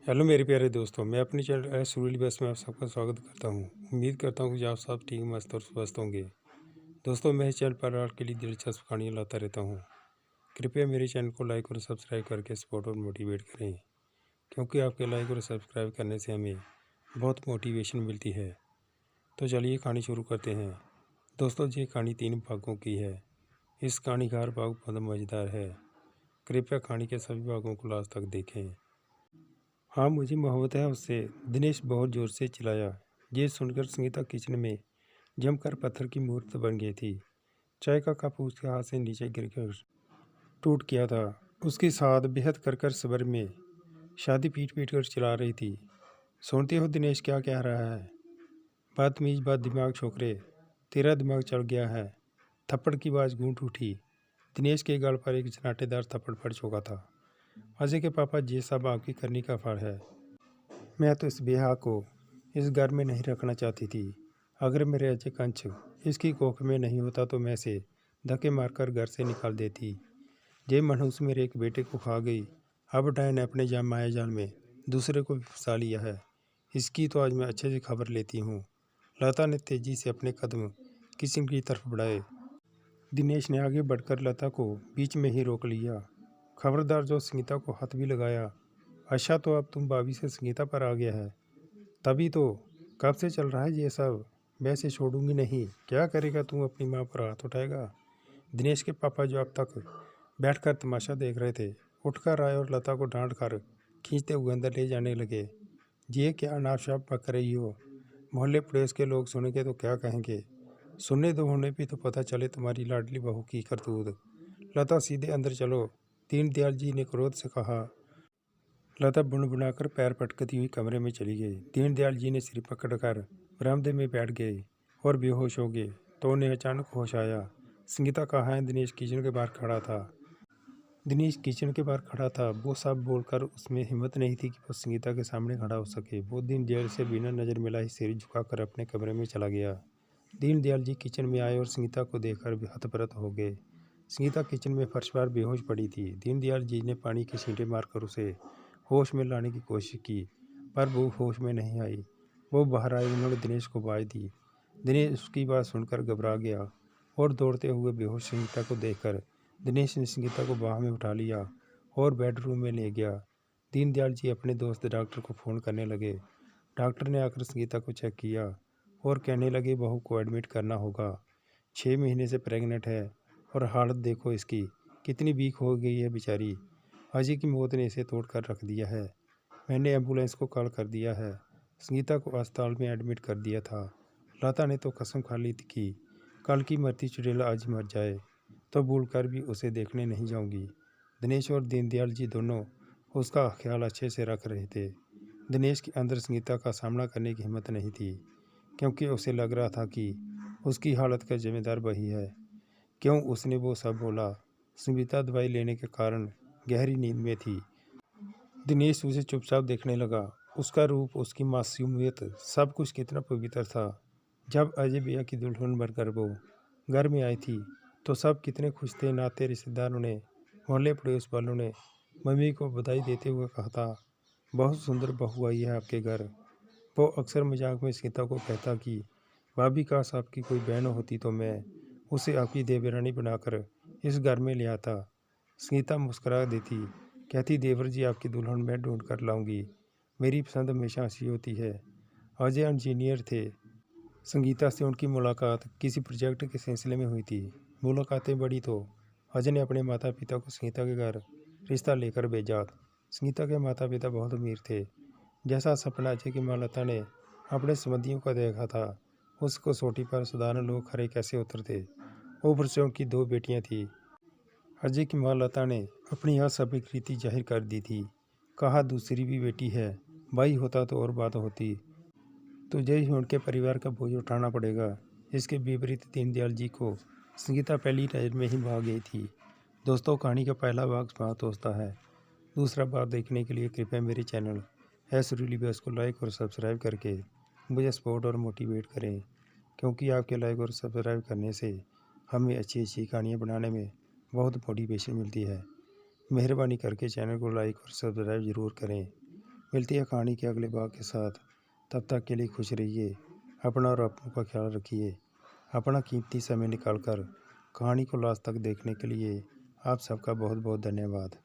Hello मेरे प्यारे दोस्तों, मैं अपने चैनल सुरीली बस में आप सबका स्वागत करता हूं। उम्मीद करता हूं कि आप सब ठीक मस्त और स्वस्थ होंगे। दोस्तों, मैं इस चैनल पर आपके लिए दिलचस्प कहानियाँ लाता रहता हूं। कृपया मेरे चैनल को लाइक और सब्सक्राइब करके सपोर्ट और मोटिवेट करें, क्योंकि आपके लाइक और सब्सक्राइब करने से हमें बहुत मोटिवेशन मिलती है। तो चलिए कहानी शुरू करते हैं। दोस्तों, ये कहानी 3 भागों की है। इस कहानी का हर भाग बहुत मज़ेदार है। कृपया कहानी के सभी भागों को लास्ट तक देखें। हाँ, मुझे मोहब्बत है उससे, दिनेश बहुत ज़ोर से चिल्लाया। ये सुनकर संगीता किचन में जमकर पत्थर की मूर्त बन गई थी। चाय का कप उसके हाथ से नीचे गिरकर टूट गया था। उसकी साथ बेहद कर सबर में शादी पीट पीट कर चिल्ला रही थी। सुनते हो दिनेश क्या कह रहा है? बदतमीज बात दिमाग छोकरे, तेरा दिमाग चढ़ गया है। थप्पड़ की आवाज़ गूंज उठी। दिनेश के गाल पर एक झनाटेदार थप्पड़ पड़ चुका था। अजय के पापा, ये सब आपकी करनी का फल है। मैं तो इस बेहा को इस घर में नहीं रखना चाहती थी। अगर मेरे अजय कंच इसकी कोख में नहीं होता तो मैं इसे धक्के मारकर घर से निकाल देती। ये मनहूस मेरे एक बेटे को खा गई। अब डायन ने अपने माया जाल में दूसरे को भी फंसा लिया है। इसकी तो आज मैं अच्छे से खबर लेती हूँ। लता ने तेजी से अपने कदम किचन की तरफ बढ़ाए। दिनेश ने आगे बढ़कर लता को बीच में ही रोक लिया। खबरदार, जो संगीता को हाथ भी लगाया। अच्छा, तो अब तुम भाभी से संगीता पर आ गया है। तभी तो, कब से चल रहा है ये सब? मैं इसे छोड़ूंगी नहीं। क्या करेगा तू? अपनी माँ पर हाथ उठाएगा? दिनेश के पापा, जो अब तक बैठकर तमाशा देख रहे थे, उठकर आए और लता को डांट कर खींचते हुए अंदर ले जाने लगे। ये क्या नाशाप पक रही हो? मोहल्ले पड़ोस के लोग सुनेंगे तो क्या कहेंगे? सुनने दो, होने भी तो पता चले तुम्हारी लाडली बहू की करतूत। लता, सीधे अंदर चलो, दीनदयाल जी ने क्रोध से कहा। लता बुनबुनाकर पैर पटकती हुई कमरे में चली गई। दीनदयाल जी ने सिर पकड़कर बरामदे में बैठ गए और बेहोश हो गए तो उन्हें अचानक होश आया। संगीता कहाँ है? दिनेश किचन के बाहर खड़ा था। वो सब बोलकर उसमें हिम्मत नहीं थी कि वो संगीता के सामने खड़ा हो सके। वो दीनदयाल से बिना नज़र मिलाए सिर झुकाकर अपने कमरे में चला गया। दीनदयाल जी किचन में आए और संगीता को देखकर हतप्रभ हो गए। संगीता किचन में फर्श पर बेहोश पड़ी थी। दीनदयाल जी ने पानी की छींटे मारकर उसे होश में लाने की कोशिश की, पर वो होश में नहीं आई। वो बाहर आई। उन्होंने दिनेश को आवाज़ दी। दिनेश उसकी बात सुनकर घबरा गया और दौड़ते हुए बेहोश संगीता को देखकर दिनेश ने संगीता को बाह में उठा लिया और बेडरूम में ले गया। दीनदयाल जी अपने दोस्त डॉक्टर को फ़ोन करने लगे। डॉक्टर ने आकर संगीता को चेक किया और कहने लगे, बहू को एडमिट करना होगा। 6 महीने से प्रेग्नेंट है और हालत देखो इसकी, कितनी वीक हो गई है बेचारी। अजय की मौत ने इसे तोड़ कर रख दिया है। मैंने एम्बुलेंस को कॉल कर दिया है। संगीता को अस्पताल में एडमिट कर दिया था। लता ने तो कसम खा ली थी कि कल की मरती चुड़ैल आज मर जाए तो भूल कर भी उसे देखने नहीं जाऊंगी। दिनेश और दीनदयाल जी दोनों उसका ख्याल अच्छे से रख रहे थे। दिनेश के अंदर संगीता का सामना करने की हिम्मत नहीं थी, क्योंकि उसे लग रहा था कि उसकी हालत का जिम्मेदार वही है। क्यों उसने वो सब बोला? संगीता दवाई लेने के कारण गहरी नींद में थी। दिनेश उसे चुपचाप देखने लगा। उसका रूप, उसकी मासूमियत, सब कुछ कितना पवित्र था। जब अजय भैया की दुल्हन बनकर वो घर में आई थी तो सब कितने खुश थे। नाते रिश्तेदारों ने, मोहल्ले पड़ोस वालों ने मम्मी को बधाई देते हुए कहा था, बहुत सुंदर बहू आई है आपके घर। वो अक्सर मजाक में सीता को कहता कि भाभी, काश आपकी कोई बहन होती तो मैं उसे आपकी देवरानी बनाकर इस घर में ले आता। सीता मुस्कुरा देती, कहती, देवर जी आपकी दुल्हन मैं ढूंढ कर लाऊंगी। मेरी पसंद हमेशा ऐसी होती है। अजय इंजीनियर थे। संगीता से उनकी मुलाकात किसी प्रोजेक्ट के सिलसिले में हुई थी। मुलाकातें बढ़ी तो अजय ने अपने माता पिता को संगीता के घर रिश्ता लेकर भेजा। संगीता के माता पिता बहुत अमीर थे। जैसा सपना अजय की माँ लता ने अपने संबंधियों का देखा था, उस कसौटी पर साधारण लोग खरे कैसे उतरते। ऊपर से उनकी 2 बेटियां थी। अजय की माँ लता ने अपनी अस्वीकृति जाहिर कर दी थी। कहा, दूसरी भी बेटी है, भाई होता तो और बात होती। तुझे ही उनके परिवार का बोझ उठाना पड़ेगा। इसके विपरीत दीनदयाल जी को संगीता पहली नज़र में ही भाग गई थी। दोस्तों, कहानी का पहला भाग समाप्त होता है। दूसरा भाग देखने के लिए कृपया मेरे चैनल सुरीली बस को लाइक और सब्सक्राइब करके मुझे सपोर्ट और मोटिवेट करें, क्योंकि आपके लाइक और सब्सक्राइब करने से हमें अच्छी अच्छी कहानियाँ बनाने में बहुत मोटिवेशन मिलती है। मेहरबानी करके चैनल को लाइक और सब्सक्राइब ज़रूर करें। मिलती है कहानी के अगले भाग के साथ। तब तक के लिए खुश रहिए, अपना और अपनों का ख्याल रखिए। अपना कीमती समय निकाल कर कहानी को लास्ट तक देखने के लिए आप सबका बहुत बहुत धन्यवाद।